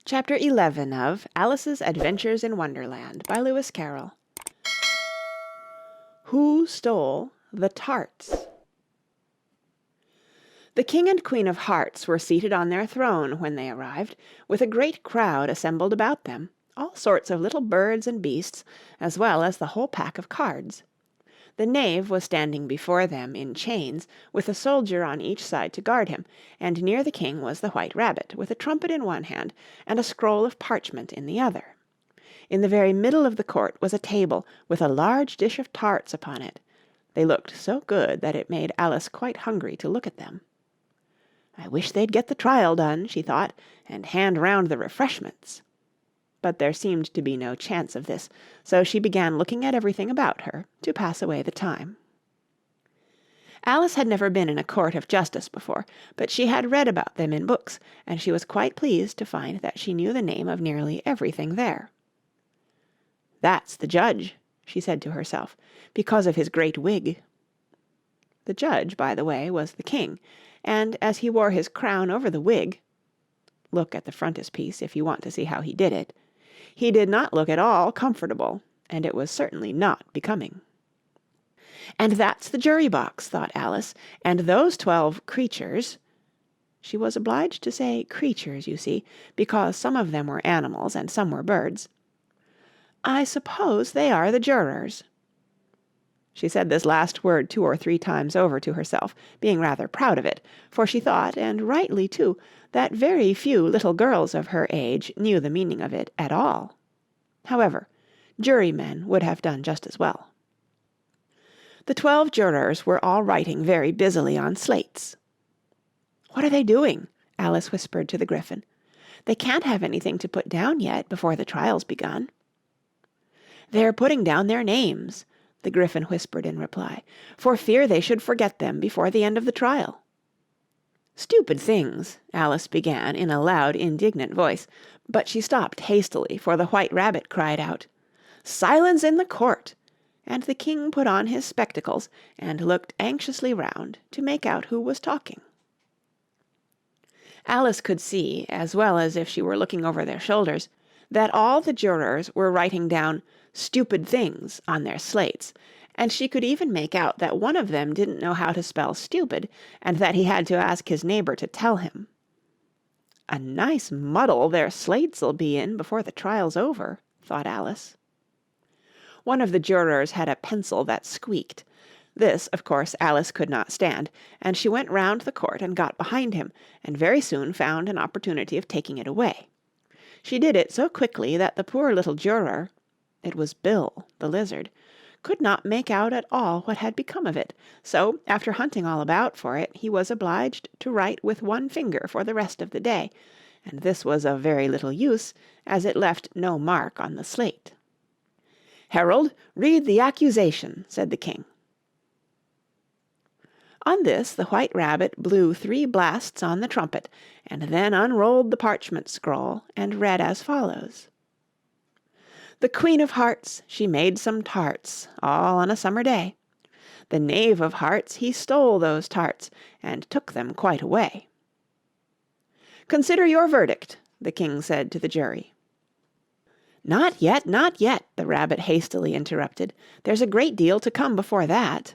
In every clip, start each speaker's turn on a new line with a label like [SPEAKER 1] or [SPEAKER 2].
[SPEAKER 1] Chapter 11 of Alice's Adventures in Wonderland by Lewis Carroll. Who Stole the Tarts? The King and Queen of Hearts were seated on their throne when they arrived, with a great crowd assembled about them, all sorts of little birds and beasts, as well as the whole pack of cards. The knave was standing before them in chains, with a soldier on each side to guard him, and near the king was the White Rabbit, with a trumpet in one hand and a scroll of parchment in the other. In the very middle of the court was a table, with a large dish of tarts upon it. They looked so good that it made Alice quite hungry to look at them. "I wish they'd get the trial done," she thought, "and hand round the refreshments." But there seemed to be no chance of this, so she began looking at everything about her to pass away the time. Alice had never been in a court of justice before, but she had read about them in books, and she was quite pleased to find that she knew the name of nearly everything there. "That's the judge," she said to herself, "because of his great wig." The judge, by the way, was the king, and as he wore his crown over the wig (look at the frontispiece if you want to see how he did it), he did not look at all comfortable, and it was certainly not becoming. "And that's the jury box," thought Alice, "and those 12 creatures—" She was obliged to say creatures, you see, because some of them were animals and some were birds. "I suppose they are the jurors." She said this last word 2 or 3 times over to herself, being rather proud of it, for she thought, and rightly too, that very few little girls of her age knew the meaning of it at all. However, jurymen would have done just as well. The 12 jurors were all writing very busily on slates. "What are they doing?" Alice whispered to the Gryphon. "They can't have anything to put down yet before the trial's begun." "They're putting down their names," the Gryphon whispered in reply, "for fear they should forget them before the end of the trial." "Stupid things," Alice began in a loud, indignant voice, but she stopped hastily, for the White Rabbit cried out, "Silence in the court!" and the king put on his spectacles and looked anxiously round to make out who was talking. Alice could see, as well as if she were looking over their shoulders, that all the jurors were writing down "stupid things" on their slates, and she could even make out that one of them didn't know how to spell stupid, and that he had to ask his neighbor to tell him. "A nice muddle their slates'll be in before the trial's over," thought Alice. One of the jurors had a pencil that squeaked. This, of course, Alice could not stand, and she went round the court and got behind him, and very soon found an opportunity of taking it away. She did it so quickly that the poor little juror—it was Bill, the lizard— could not make out at all what had become of it, so, after hunting all about for it, he was obliged to write with one finger for the rest of the day, and this was of very little use, as it left no mark on the slate. "Herald, read the accusation," said the king. On this the White Rabbit blew 3 blasts on the trumpet, and then unrolled the parchment scroll and read as follows: "The Queen of Hearts, she made some tarts, all on a summer day. The Knave of Hearts, he stole those tarts, and took them quite away." "Consider your verdict," the king said to the jury. "Not yet, not yet," the Rabbit hastily interrupted. "There's a great deal to come before that."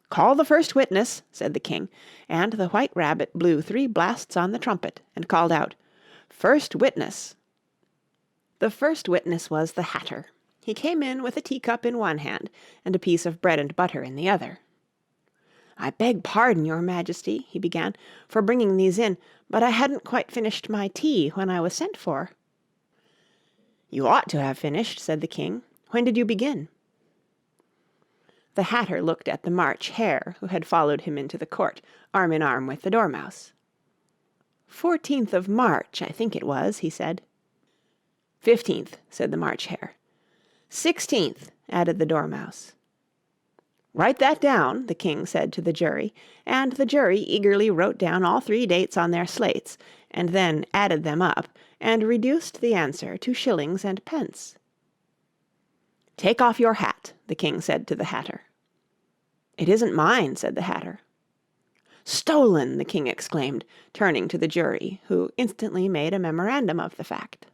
[SPEAKER 1] "Call the first witness," said the king, and the White Rabbit blew 3 blasts on the trumpet and called out, "First witness." The first witness was the Hatter. He came in with a teacup in one hand and a piece of bread and butter in the other. "I beg pardon, your Majesty," he began, "for bringing these in, but I hadn't quite finished my tea when I was sent for." "You ought to have finished," said the king. "When did you begin?" The Hatter looked at the March Hare, who had followed him into the court, arm in arm with the Dormouse. "14th of March, I think it was," he said. "15th," said the March Hare. "16th," added the Dormouse. "Write that down," the king said to the jury, and the jury eagerly wrote down all 3 dates on their slates, and then added them up, and reduced the answer to shillings and pence. "Take off your hat," the king said to the Hatter. "It isn't mine," said the Hatter. "Stolen!" the king exclaimed, turning to the jury, who instantly made a memorandum of the fact.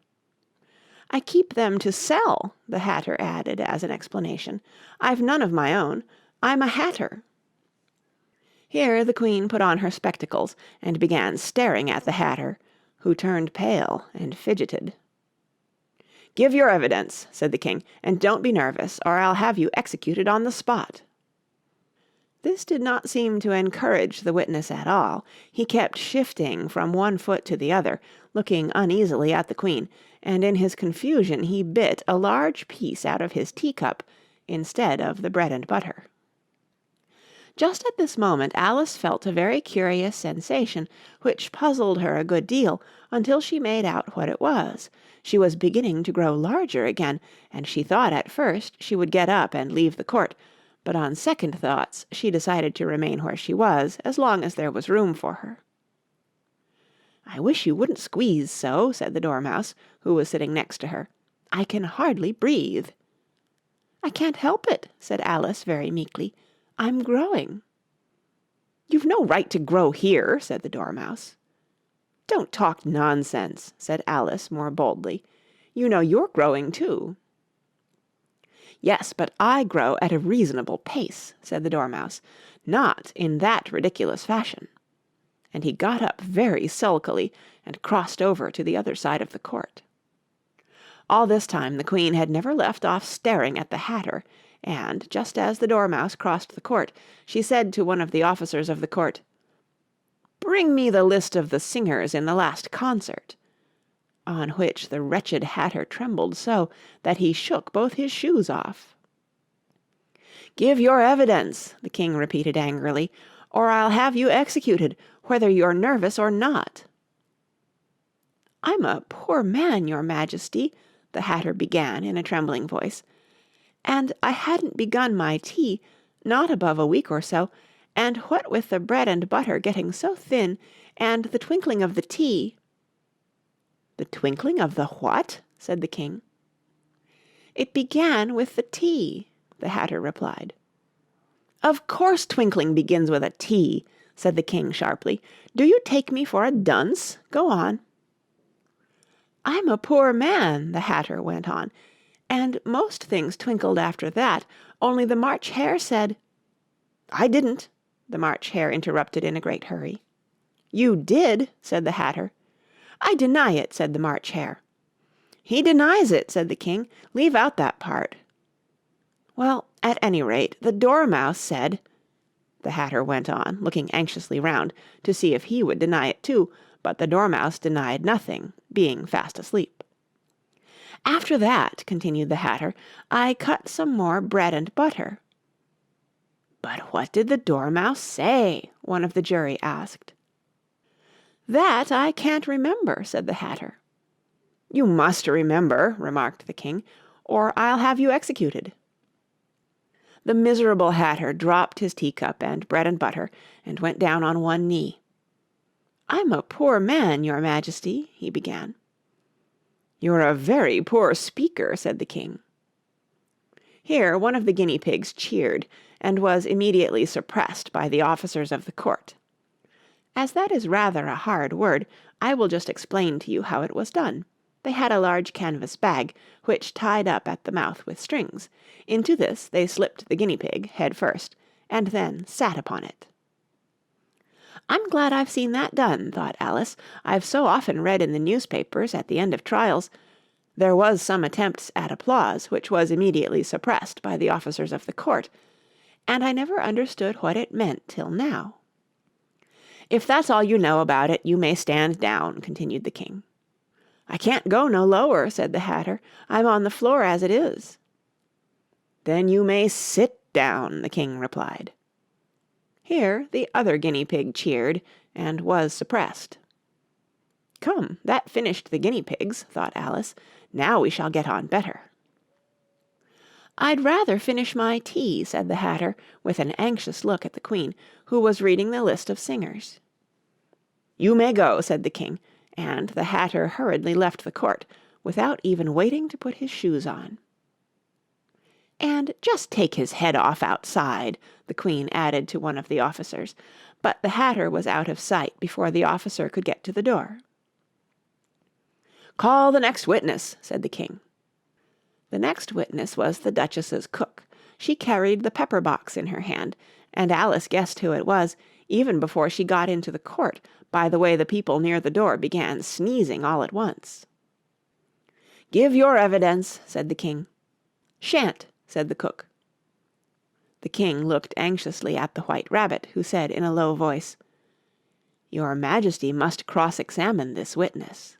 [SPEAKER 1] "I keep them to sell," the Hatter added as an explanation. "I've none of my own. I'm a Hatter." Here the Queen put on her spectacles and began staring at the Hatter, who turned pale and fidgeted. "Give your evidence," said the king, "and don't be nervous, or I'll have you executed on the spot." This did not seem to encourage the witness at all. He kept shifting from one foot to the other, looking uneasily at the Queen, and in his confusion he bit a large piece out of his teacup instead of the bread and butter. Just at this moment Alice felt a very curious sensation, which puzzled her a good deal until she made out what it was. She was beginning to grow larger again, and she thought at first she would get up and leave the court, but on second thoughts she decided to remain where she was as long as there was room for her. "I wish you wouldn't squeeze so," said the Dormouse, who was sitting next to her. "I can hardly breathe." "I can't help it," said Alice very meekly. "I'm growing." "You've no right to grow here," said the Dormouse. "Don't talk nonsense," said Alice more boldly. "You know you're growing too." "Yes, but I grow at a reasonable pace," said the Dormouse, "not in that ridiculous fashion." And he got up very sulkily and crossed over to the other side of the court. All this time the Queen had never left off staring at the Hatter, and, just as the Dormouse crossed the court, she said to one of the officers of the court, "Bring me the list of the singers in the last concert," on which the wretched Hatter trembled so that he shook both his shoes off. "Give your evidence," the king repeated angrily, "or I'll have you executed, whether you're nervous or not." "I'm a poor man, your Majesty," the Hatter began in a trembling voice, "and I hadn't begun my tea, not above a week or so, and what with the bread and butter getting so thin, and the twinkling of the tea—" "The twinkling of the what?" said the king. "It began with the tea," the Hatter replied. "Of course twinkling begins with a T," said the king sharply. "Do you take me for a dunce? Go on." "I'm a poor man," the Hatter went on, "and most things twinkled after that, only the March Hare said—" "I didn't," the March Hare interrupted in a great hurry. "You did," said the Hatter. "I deny it," said the March Hare. "He denies it," said the king. "Leave out that part." "Well, at any rate, the Dormouse said—" the Hatter went on, looking anxiously round to see if he would deny it too, but the Dormouse denied nothing, being fast asleep. "After that," continued the Hatter, "I cut some more bread and butter." "But what did the Dormouse say?" one of the jury asked. "That I can't remember," said the Hatter. "You must remember," remarked the king, "or I'll have you executed." The miserable Hatter dropped his teacup and bread and butter, and went down on one knee. "I'm a poor man, your Majesty," he began. "You're a very poor speaker," said the king. Here one of the guinea pigs cheered, and was immediately suppressed by the officers of the court. As that is rather a hard word, I will just explain to you how it was done. They had a large canvas bag, which tied up at the mouth with strings. Into this they slipped the guinea pig, head first, and then sat upon it. "I'm glad I've seen that done," thought Alice. "I've so often read in the newspapers, at the end of trials, there was some attempts at applause, which was immediately suppressed by the officers of the court, and I never understood what it meant till now." "If that's all you know about it, you may stand down," continued the king. "I can't go no lower," said the Hatter. "I'm on the floor as it is." "Then you may sit down," the king replied. Here the other guinea pig cheered, and was suppressed. "Come, that finished the guinea pigs," thought Alice. "Now we shall get on better." "I'd rather finish my tea," said the Hatter, with an anxious look at the Queen, who was reading the list of singers. "You may go," said the king, and the Hatter hurriedly left the court, without even waiting to put his shoes on. "And just take his head off outside," the Queen added to one of the officers. but the Hatter was out of sight before the officer could get to the door. "Call the next witness," said the King. The next witness was the Duchess's cook. She carried the pepper box in her hand, and Alice guessed who it was, even before she got into the court, by the way the people near the door began sneezing all at once. "Give your evidence," said the King. "Shan't," said the cook. The King looked anxiously at the White Rabbit, who said in a low voice, "Your Majesty must cross-examine this witness."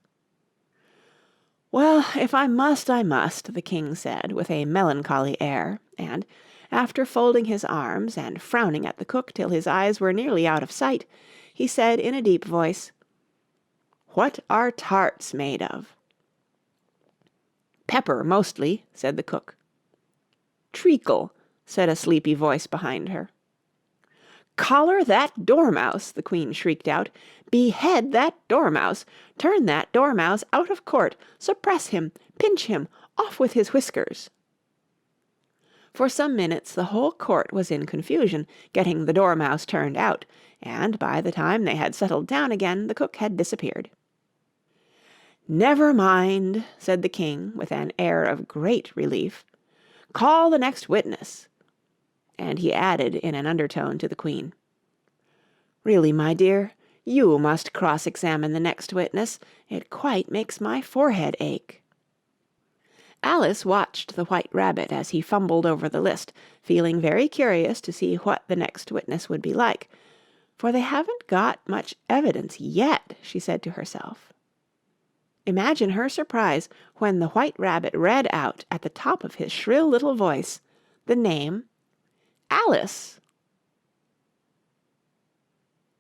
[SPEAKER 1] "Well, if I must, I must," the King said, with a melancholy air, and, after folding his arms and frowning at the cook till his eyes were nearly out of sight, he said in a deep voice, "What are tarts made of?" "Pepper, mostly," said the cook. "Treacle," said a sleepy voice behind her. "Collar that dormouse!" the Queen shrieked out. "Behead that dormouse! Turn that dormouse out of court! Suppress him! Pinch him! Off with his whiskers!" For some minutes the whole court was in confusion, getting the dormouse turned out, and by the time they had settled down again the cook had disappeared. "Never mind," said the King, with an air of great relief. "Call the next witness." And he added in an undertone to the Queen, "Really, my dear, you must cross-examine the next witness. It quite makes my forehead ache." Alice watched the White Rabbit as he fumbled over the list, feeling very curious to see what the next witness would be like. "For they haven't got much evidence yet," she said to herself. Imagine her surprise when the White Rabbit read out at the top of his shrill little voice the name Alice.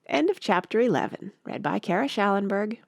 [SPEAKER 1] End of chapter 11, read by Kara Shallenberg.